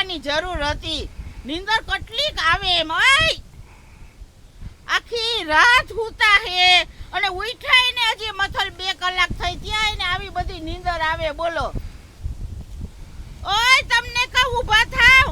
લેવાની જરૂર હતી. નીંદર કેટલીક આવે એમ. ઓય આખી રાત હુતા હે અને ઉઠાય ને હજી મથલ 2 કલાક થઈ ત્યાં એને આવી બધી નીંદર આવે. બોલો ઓય તમને કહું ઊભા થાવ.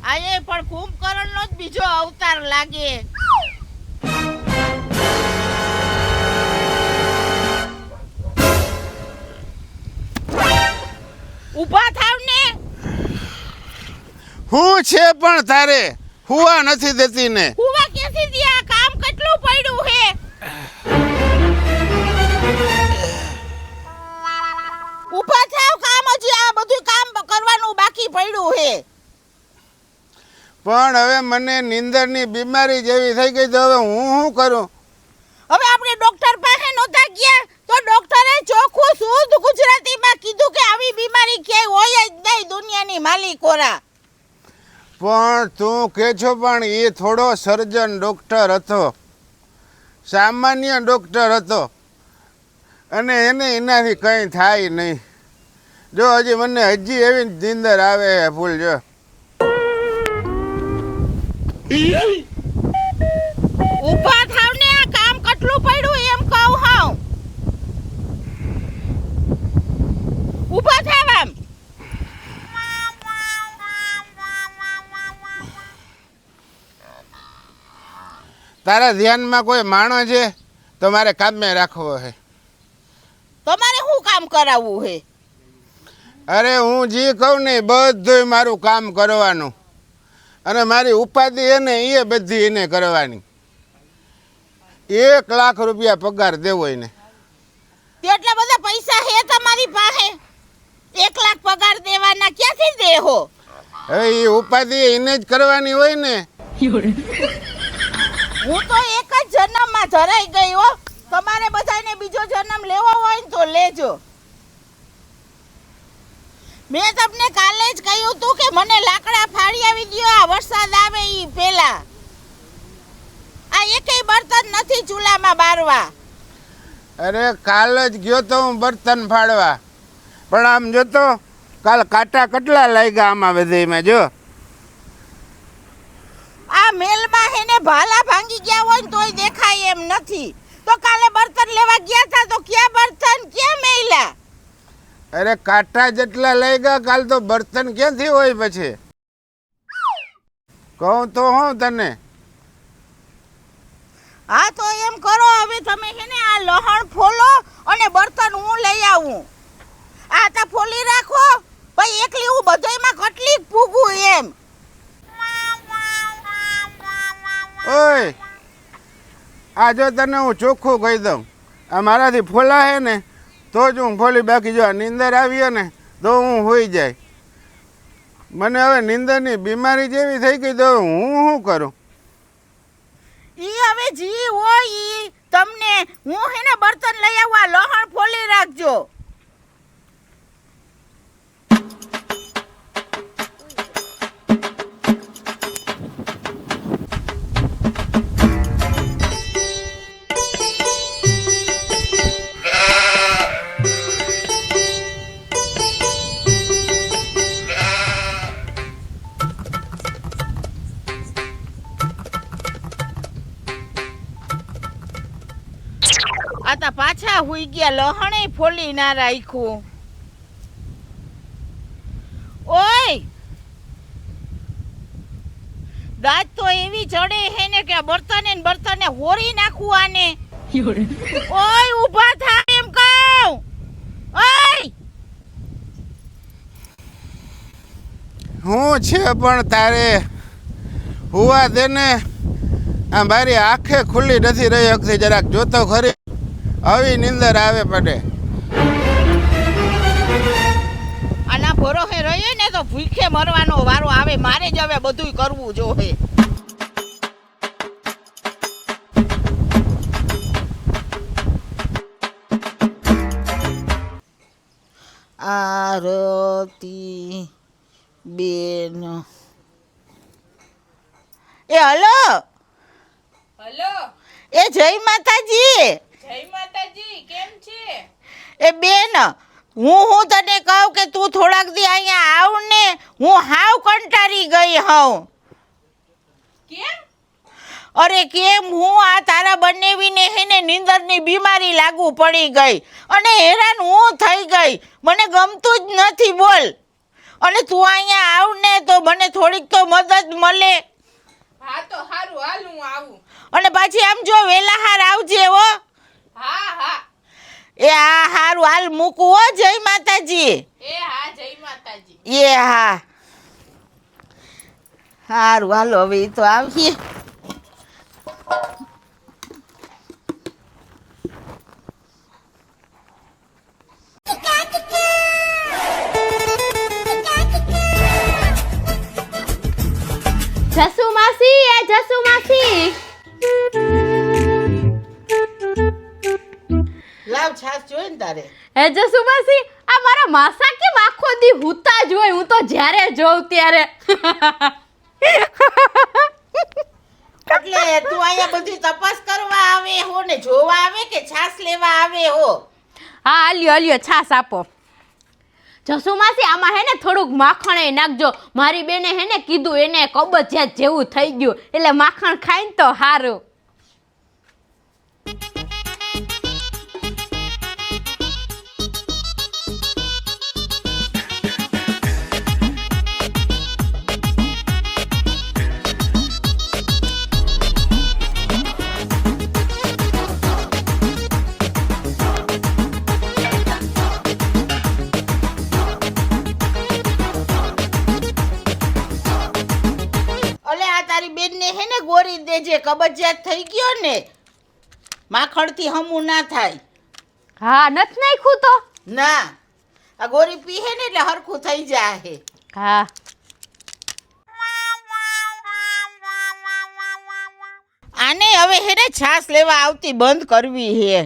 આ એ પણ કુંભકર્ણનો જ બીજો અવતાર લાગે. ઊભા થાવ ને. હું છે પણ તારે હુવા નથી દેતી ને. હુવા ક્યાંથી દિયા? કામ કેટલું પડ્યું હે. ઊભા થાવ. કામ હજી આ બધું કામ કરવાનું બાકી પડ્યું હે. પણ હવે મને નીંદરની બીમારી જેવી થઈ ગઈ તો હવે હું શું કરું? હવે આપણે ડોક્ટર પાસે નહોતા ગયા તો ડોક્ટરે ચોખ્ખું શુદ્ધ ગુજરાતીમાં કીધું કે આવી બીમારી ક્યાંય હોય જ નહીં દુનિયાની માલિકોરા. પણ તું કે છો પણ એ થોડો સર્જન ડૉક્ટર હતો, સામાન્ય ડૉક્ટર હતો અને એને એનાથી કંઈ થાય નહીં. જો હજી મને એવી નીંદર આવે ફૂલ. જો ઊભા થાવ ને. આ કામ કેટલું પડ્યું એમ કહું હાવ. ઊભા થાવ આમ. તારા ધ્યાનમાં કોઈ માણસ છે તો મારે કામે રાખવો છે. તમારે શું કામ કરાવવું હે? અરે હું જે કહું ને બધું મારું કામ કરવાનું અને મારી ઉપાધિ એને એ બધી એને કરવાની. 1 લાખ રૂપિયા પગાર દેવો એને. એટલા બધા પૈસા હે તમારી પાસે? 1 લાખ પગાર દેવાના ક્યાંથી દેહો? હવે એ ઉપાધિ એને જ કરવાની હોય ને. હું તો એક જ જન્મમાં ધરાઈ ગઈ હો. તમારે બધાને બીજો જન્મ લેવો હોય ને તો લેજો. મેં તમને કાલે જ કહ્યું હતું કે મને લાકડા ફાડી આવી દ્યો આ વરસાદ આવે ઈ પહેલા. આ એકેય બર્તન નથી ચૂલામાં બારવા. અરે કાલ જ ગયો તો હું બર્તન ફાડવા, પણ આમ જોતો કાલ કાંટા કેટલા લાગ્યા આમાં બધામાં. જો આ મેલમાં હેને ભાલા ભાંગી ગયા હોય ને તોય દેખાય એમ નથી. તો કાલે બર્તન લેવા ગયા હતા તો ક્યાં બર્તન ક્યાં મેલ્યા? અરે કાંટા જેટલા લાગ્યા કાલ તો બર્તન ક્યાંથી હોય પછી? કહું તો હું તને. હા તો એમ કરો હવે તમે હેને આ લહણ ફોલો અને બર્તન હું લઈ આવું. આ તા ફોલી રાખો ભાઈ. એકલી હું બધાયમાં કેટલીક પૂગું એમ. ઓય આ જો તને હું ચોખ્ખું કહી દઉં, આ મારાથી ફોલાય ને તો જ હું ફોલી. બાકી જો નીંદર આવીએ ને તો હું હોઈ જાય. મને હવે નીંદરની બીમારી જેવી થઈ ગઈ તો હું શું કરું? ઈ હવે જી હોય ઈ તમને હું હેને બર્તન લઈ આવવા. લહણ ફોલી રાખજો. આતા પાછા હુઈ ગયા. લહણે ફોલી ના રાખ્યું. ઓય દાંત તો એવી ચડે હે ને કે બર્તને હોરી નાખું આને. ઓય ઊભા થા એમ કહું. ઓય હું છે પણ તારે હુવા દે ને. આ મારી આંખે ખુલ્લી નથી રહી શકતી. જરાક જોતો ખરી આવી નીંદર આવે પડે. આના ભરોસે રહીએ ને તો ભૂખે મરવાનો વારો આવે. મારે જ હવે બધું કરવું જોઈએ. આરતી બેન. એ હલો. હલો. એ જય માતાજી. જય માતાજી. કેમ છે? એ બેન હું તને કહું કે તું થોડાક દી અહીંયા આવ ને, હું હાવ કંટાળી ગઈ હોઉં. કેમ? અરે કેમ, હું આ તારા બંનેવીને હેને નીંદરની બીમારી લાગુ પડી ગઈ અને હેરાન હું થઈ ગઈ. મને ગમતું જ નથી બોલ. અને તું અહીંયા આવ ને તો મને થોડીક તો મદદ મળે. હા તો હારું, હાલ હું આવું. અને પાછી આમ જો વેલાહાર આવજે હો. હા હા. એ હા હારું, હાલ મૂકું હો. જય માતાજી. એ હા, જય માતાજી. એ હા હારું, હાલો હવે ઈ તો આવીએ. જસુ માસી, એ જસુ માસી. લાવ છાસ જોઈ ને તારે. એ જસુ માસી, આ મારા માસા કેમ આખો દી હુતા જ હોય? હું તો જ્યારે જોઉં ત્યારે. એટલે તું અહીંયા બધી તપાસ કરવા આવે હો ને જોવા આવે કે છાસ લેવા આવે હો? હા, આલ્યો છાસ આપો. જસુ માસી, આમાં હે ને થોડુંક માખણ નાખજો. મારી બેને હે ને કીધું એને કબજિયાત જેવું થઈ ગયું, એટલે માખણ ખાઈને તો હારું. બેનને હે ને ગોરી દેજે, કબજિયાત થઈ ગયો ને, માખણથી હમું ના થાય. હા, નથી નાખ્યું તો ના, આ ગોરી પીહે ને એટલે હરખું થઈ જાય. હા. આને હવે હે ને છાસ લેવા આવતી બંધ કરવી હે.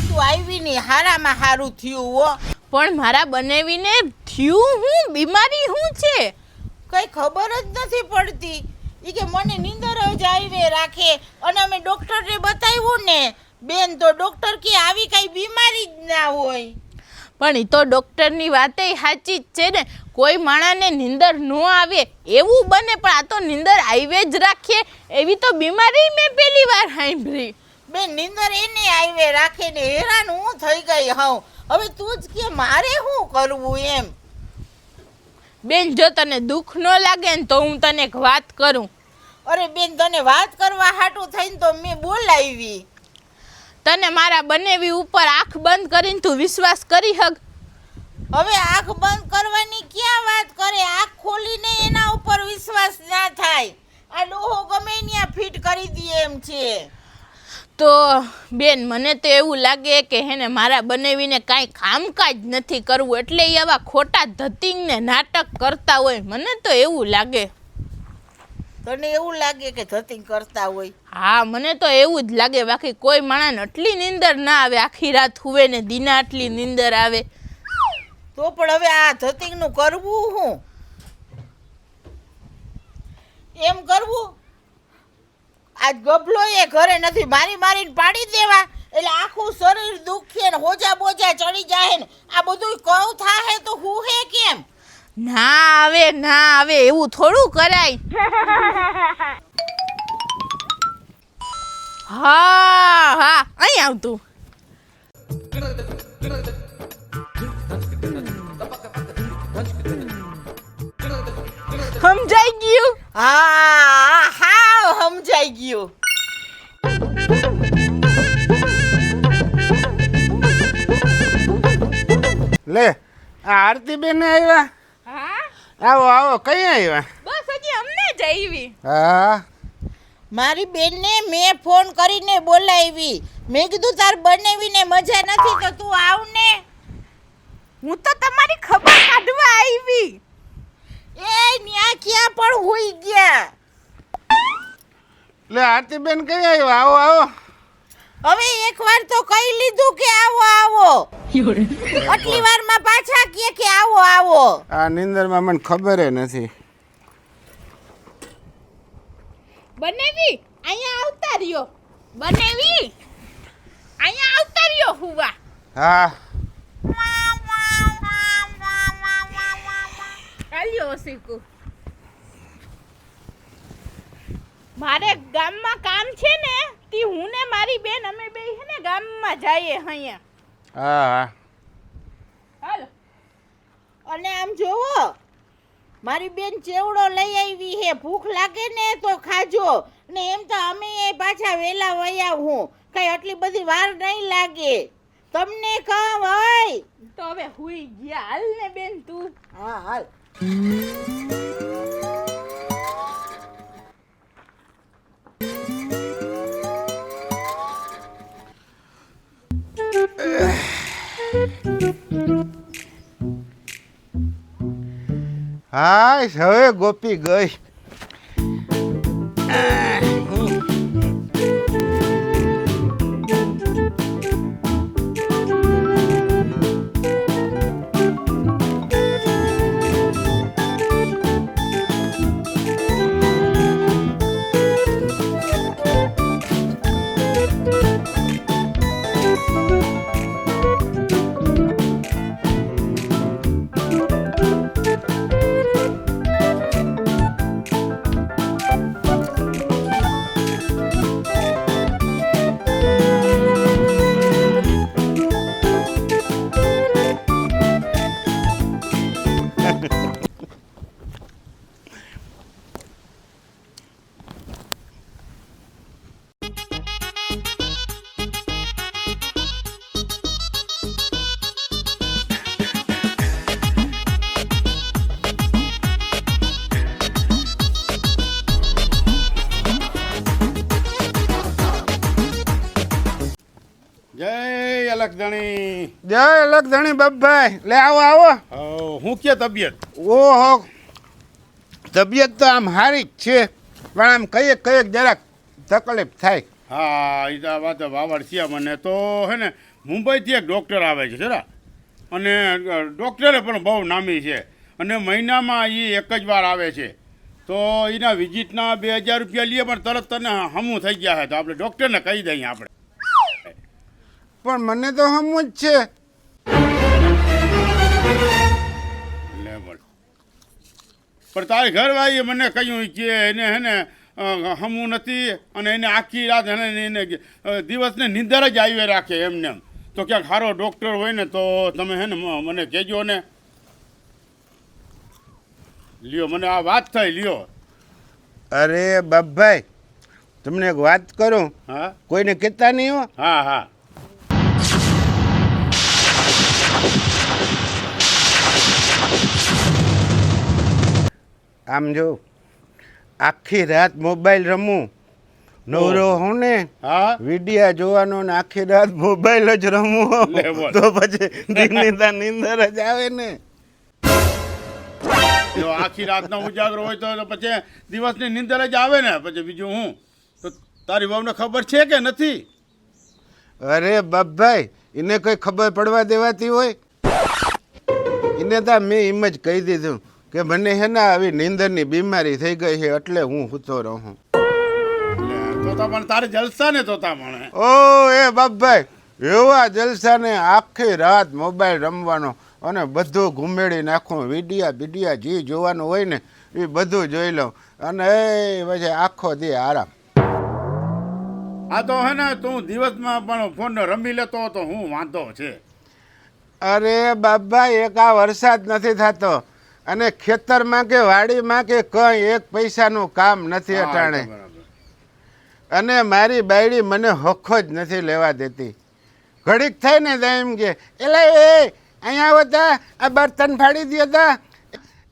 તું આવી ની હારામાં હારું થયું હો. પણ મારા બનેવીને થયું હું? બીમારી શું છે? કઈ ખબર જ નથી પડતી. ઈ કે મને નીંદર જ આવે રાખે અને અમે ડોક્ટરને બતાવ્યું ને બેન, તો ડોક્ટર કે આવી કઈ બીમારી જ ના હોય. પણ એ તો ડોક્ટરની વાતે સાચી જ છે ને. કોઈ માણાને નીંદર ન આવે એવું બને, પણ આ તો નીંદર આવે જ રાખે એવી તો બીમારી મેં પહેલી વાર સાંભળી. બેન, નીંદર એને આવે રાખે ને હેરાન હું થઈ ગઈ હોઉં. હવે તું જ કે મારે શું કરવું એમ. બેન, જો તને દુઃખ ન લાગે ને તો હું તને એક વાત કરું. અરે બેન, તને વાત કરવા હાટું થઈને તો મેં બોલાવી. તને મારા બનેવી ઉપર આંખ બંધ કરીને તું વિશ્વાસ કરી હક? હવે આંખ બંધ કરવાની ક્યાં વાત કરે, આંખ ખોલીને એના ઉપર વિશ્વાસ ના થાય. આ ડોહો ગમે ત્યાં ફિટ કરી દે એમ છે. તો બેન, મને તો એવું લાગે કે હેને મારા બનેવીને કાંઈ કામકાજ નથી કરવું, એટલે એ આવા ખોટા ધતિંગને નાટક કરતા હોય. મને તો એવું લાગે. તને એવું લાગે કે ધતિંગ કરતા હોય? હા, મને તો એવું જ લાગે. બાકી કોઈ માણસને આટલી નીંદર ના આવે, આખી રાત હુવે ને દીના આટલી નીંદર આવે. તો પણ હવે આ ધતિંગનું કરવું શું? એમ કરવું? આજ ગભલો એ ઘરે નથી, મારીને પાડી દેવા એટલે આખું શરીર દુખે ને હોજા બોજા ચડી જાય ને આ બધું કહું થાહે તો હું હે કેમ? ના આવે એવું થોડું કરાય. હા, અહીં આવતું. સમજાઈ ગયું? હા, સમજાઈ ગયું. લે, આ આરતી બેન આવ્યા? હા, આવો કઈ આવ્યા? બસ હજી અમને જ આવી. હા, મારી બેનને મેં ફોન કરીને બોલાવી. મેં કીધું તાર બનેવીને મજા નથી તો તું આવ ને. હું તો તમારી ખબર કાઢવા આવી. એ ન્યા ક્યાં પણ હોઈ ગયા. લે આરતી બેન કઈ આવ્યા? આવો હવે એકવાર તો કહી લીધું કે આવો આટલી વારમાં પાછા કે આવો. આ નીંદરમાં મને ખબર નથી. બનેવી અહીંયા આવતા રહ્યો. બનેવી હા ચાલ્યો શીખુ. મારે ગામમાં કામ છે ને, તી હું ને મારી બેન અમે બે છે ને ગામમાં જઈએ અહીંયા. હા હા હાલો. અને આમ જોવો, મારી બેન ચેવડો લઈ આવી હે. ભૂખ લાગે ને તો ખાજો. ને એમ તો અમે પાછા વેલા વયા હું, કઈ આટલી બધી વાર નહીં લાગે. તમને કામ હોય તો હવે હુઈ ગયા. હાલ ને બેન તું. હા હાલ. હા હવે ગોપી ગઈ. જય અલગધણી. જય લખધણી બાપભાઈ. લે આવો આવો. હું કે તબિયત? ઓહો તબિયત તો આમ સારી જ છે, પણ આમ કઈક જરાક તકલીફ થાય. હા એ તો વાત વાવડ છે મને તો હે ને. મુંબઈથી એક ડૉક્ટર આવે છે જરા, અને ડૉક્ટરે પણ બહુ નામી છે, અને મહિનામાં એ એક જ વાર આવે છે. તો એના વિઝિટના 2000 રૂપિયા લઈએ, પણ તરત તને હમું થઈ ગયા છે. તો આપણે ડૉક્ટરને કહી દઈએ આપણે. પણ મને તો હમું જ છે. લેવલ પણ તારી ઘરવાળીએ મને કહ્યું કે એને હે ને હમું નથી, અને એને આખી રાત એને દિવસને નિંદર જ આવી રાખે એમને એમ. તો ક્યાંક સારો ડૉક્ટર હોય ને તો તમે હે ને મને કહેજો ને. લ્યો મને આ વાત થઈ લ્યો. અરે બાપભાઈ તમને એક વાત કરું, હા કોઈને કહેતા નહીં હો. હા હા આમ જો આખી રાત મોબાઈલ રમું, નવરો હું ને હા વિડિયા જોવાનો ને આખી રાત મોબાઈલ જ રમવું, લે બોલ. તો પછી દિનની નીંદર જ આવે ને. જો આખી રાતનો ઉજાગરો હોય તો પછી દિવસની નિંદર જ આવે ને. પછી બીજું હું તો તારી વહુને ખબર છે કે નથી? અરે બાપભાઈ એને કોઈ ખબર પડવા દેવાતી હોય? એને તો મેં એમ જ કહી દીધું કે મને હે ને આવી નીંદરની બીમારી થઈ ગઈ છે, એટલે હું સૂતો રહું. તો પણ તારે જલસા ને તો મને. ઓ એ બાપભાઈ એવા જલસા ને, આખી રાત મોબાઈલ રમવાનો અને બધું ઘૂમેડી નાખું. વિડિયા જે જોવાનું હોય ને એ બધું જોઈ લઉં, અને એ પછી આખો દી આરામ. આ તો હે ને તું દિવસમાં પણ ફોન રમી લેતો તો હું વાંધો છે? અરે બાપભાઈ એક આ વરસાદ નથી થતો, અને ખેતરમાં કે વાડીમાં કે કંઈ એક પૈસાનું કામ નથી હા, અટાણે. તો બરાબર. અને મારી બાયડી મને હખો જ નથી લેવા દેતી. ઘડીક થાય ને તો એમ કે એલા એ અહીંયા આવો તા, આ બર્તન ફાડી દો તા,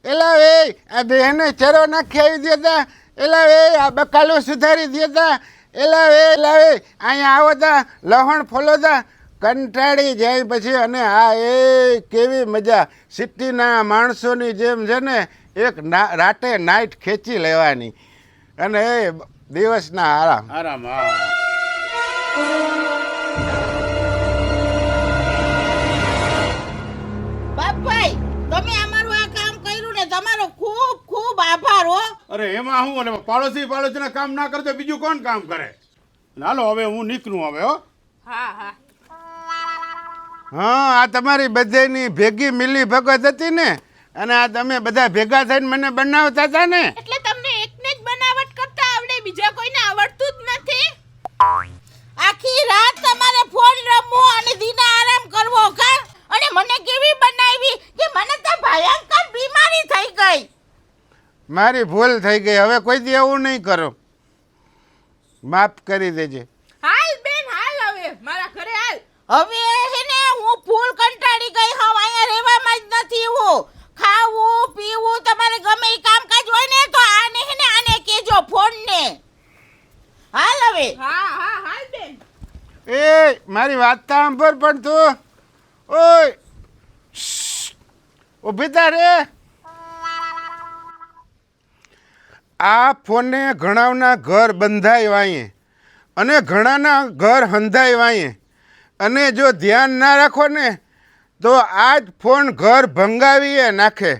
એલા એ આ બહેને ચરો નાખી આવી દો તા, એલા એ આ બકાલો સુધારી દો તા, એલા એ અહીંયા આવો તા, લહણ ફોલો તા. કંટાળી જાય પછી. અને આ એ કેવી મજા, સિટીના માણસોની જેમ છે ને એક રાતે નાઈટ ખેંચી લેવાની, અને એ દિવસના આરામ. આરામ. હા બાપભાઈ તમે અમારું આ કામ કર્યું ને, તમારો ખૂબ ખૂબ આભાર હો. અરે એમાં હું, અને પાડોશીના કામ ના કરતો બીજું કોણ કામ કરે? હાલો હવે હું નીકળું હવે. હો હા હા હા આ તમારી બધાની ભેગી મિલી ભગત હતી ને અને આ તમે બધા ભેગા થઈને મને બનાવતા હતા ને એટલે તમને એકને જ બનાવટ કરતા આવડે, બીજા કોઈને આવડતું જ નથી. આખી રાત તમારે ફોન રમવો અને દીના આરામ કરવો કા અને મને કેવી બનાવી કે મને તો ભયંકર બીમારી થઈ ગઈ. મારી ભૂલ થઈ ગઈ હવે કોઈ દી એવું નહીં કરો માફ કરી દેજે હાલ બેન હાલ, હવે મારા ઘરે હાલ. હવે હે ને હું ફૂલ કંટાળી ગઈ હોવ, અહીંયા રહેવામાં જ નથી હું. ખાવું પીવું તમારે ગમે એ કામકાજ હોય ને તો આને હે ને આને કેજો ફોન ને. હાલ હવે. હા હા હાલ બેન. એ મારી વાત તો સાંભળ પણ તું ઓય ઊભી થા રે આ ફોને ઘણાના ઘર બંધાય વાંયે અને ઘણાના ઘર હંધાય વાંયે અને જો ધ્યાન ના રાખો ને તો આ જ ફોન ઘર ભંગાવીએ નાખે